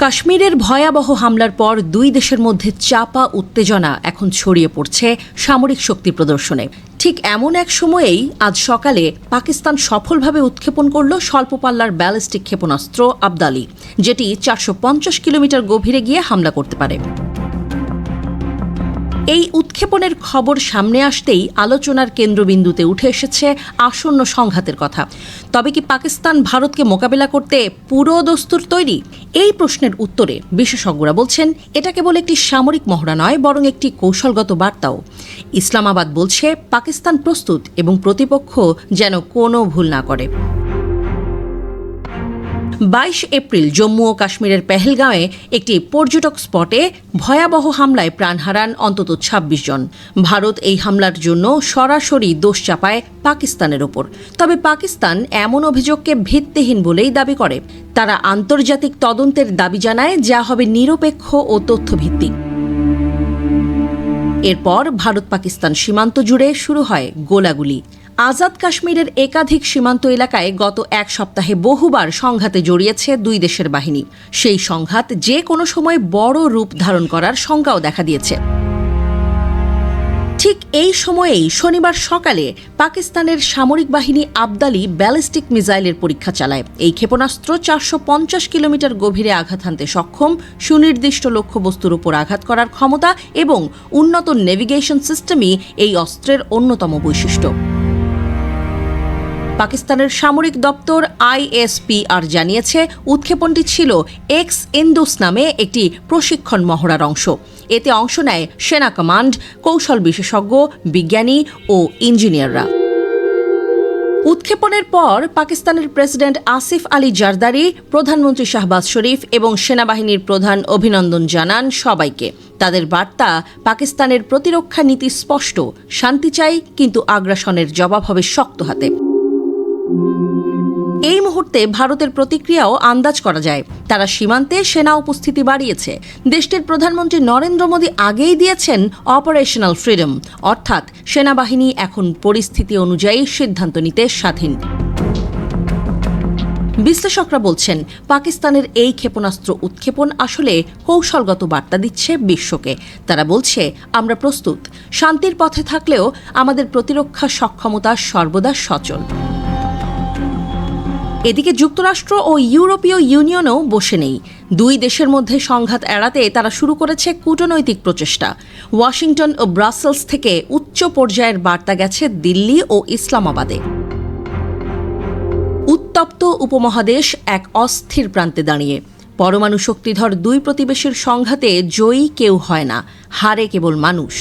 কাশ্মীরের ভয়াবহ হামলার পর দুই দেশের মধ্যে চাপা উত্তেজনা এখন ছড়িয়ে পড়ছে সামরিক শক্তি প্রদর্শনে। ঠিক এমন এক সময়েই আজ সকালে পাকিস্তান সফলভাবে উৎক্ষেপণ করল স্বল্পপাল্লার ব্যালিস্টিক ক্ষেপণাস্ত্র আবদালি, যেটি 450 কিলোমিটার গভীরে গিয়ে হামলা করতে পারে। এই উৎক্ষেপণের খবর সামনে আসতেই আলোচনার কেন্দ্রবিন্দুতে উঠে এসেছে আসন্ন সংঘাতের কথা। তবে কি পাকিস্তান ভারতকে মোকাবেলা করতে পুরো দস্তুর তৈরি? এই প্রশ্নের উত্তরে বিশেষজ্ঞরা বলছেন এটা কেবল একটি সামরিক মহড়া নয়, বরং একটি কৌশলগত বার্তাও। ইসলামাবাদ বলছে পাকিস্তান প্রস্তুত এবং প্রতিপক্ষ যেন কোনো ভুল না করে। 22 এপ্রিল জম্মু ও কাশ্মীরের পেহেলগাঁওয়ে একটি পর্যটক স্পটে ভয়াবহ হামলায় প্রাণ হারান অন্তত 26 জন। ভারত এই হামলার জন্য সরাসরি দোষ চাপায় পাকিস্তানের ওপর। তবে পাকিস্তান এমন অভিযোগকে ভিত্তিহীন বলেই দাবি করে। তারা আন্তর্জাতিক তদন্তের দাবি জানায়, যা হবে নিরপেক্ষ ও তথ্যভিত্তিক। এরপর ভারত পাকিস্তান সীমান্ত জুড়ে শুরু হয় গোলাগুলি। আজাদ কাশ্মীরের একাধিক সীমান্ত এলাকায় গত এক সপ্তাহে বহুবার সংঘাতে জড়িয়েছে দুই দেশের বাহিনী। সেই সংঘাত যে কোনো সময় বড় রূপ ধারণ করার শঙ্কাও দেখা দিয়েছে। ঠিক এই সময়েই শনিবার সকালে পাকিস্তানের সামরিক বাহিনী আবদালি ব্যালিস্টিক মিসাইলের পরীক্ষা চালায়। এই ক্ষেপণাস্ত্র 450 কিলোমিটার গভীরে আঘাত হানতে সক্ষম, সুনির্দিষ্ট লক্ষ্যবস্তুর উপর আঘাত করার ক্ষমতা এবং উন্নত নেভিগেশন সিস্টেমই এই অস্ত্রের অন্যতম বৈশিষ্ট্য। পাকিস্তানের সামরিক দপ্তর ISPR জানিয়েছে উৎক্ষেপণটি ছিল এক্স ইন্দুস নামে একটি প্রশিক্ষণ মহড়ার অংশ। এতে অংশ নেয় সেনা কমান্ড, কৌশল বিশেষজ্ঞ, বিজ্ঞানী ও ইঞ্জিনিয়াররা। উৎক্ষেপণের পর পাকিস্তানের প্রেসিডেন্ট আসিফ আলী জারদারি, প্রধানমন্ত্রী শাহবাজ শরীফ এবং সেনাবাহিনীর প্রধান অভিনন্দন জানান সবাইকে। তাদের বার্তা, পাকিস্তানের প্রতিরক্ষা নীতি স্পষ্ট, শান্তি চাই, কিন্তু আগ্রাসনের জবাব হবে শক্ত হাতে। এই মুহূর্তে ভারতের প্রতিক্রিয়াও আন্দাজ করা যায়। তারা সীমান্তে সেনা উপস্থিতি বাড়িয়েছে। দেশটির প্রধানমন্ত্রী নরেন্দ্র মোদী আগেই দিয়েছেন অপারেশনাল ফ্রিডম, অর্থাৎ সেনাবাহিনী এখন পরিস্থিতি অনুযায়ী সিদ্ধান্ত নিতে স্বাধীন। বিশ্লেষকরা বলছেন পাকিস্তানের এই ক্ষেপণাস্ত্র উৎক্ষেপণ আসলে কৌশলগত বার্তা দিচ্ছে বিশ্বকে। তারা বলছে, আমরা প্রস্তুত, শান্তির পথে থাকলেও আমাদের প্রতিরক্ষা সক্ষমতা সর্বদা সচল। এদিকে যুক্তরাষ্ট্র ও ইউরোপীয় ইউনিয়নও বসে নেই। দুই দেশের মধ্যে সংঘাত এড়াতে তারা শুরু করেছে কূটনৈতিক প্রচেষ্টা। ওয়াশিংটন ও ব্রাসেলস থেকে উচ্চ পর্যায়ের বার্তা গেছে দিল্লি ও ইসলামাবাদে। উত্তপ্ত উপমহাদেশ এক অস্থির প্রান্তে দাঁড়িয়ে। পরমাণু শক্তিধর দুই প্রতিবেশীর সংঘাতে জয়ী কেউ হয় না, হারে কেবল মানুষ।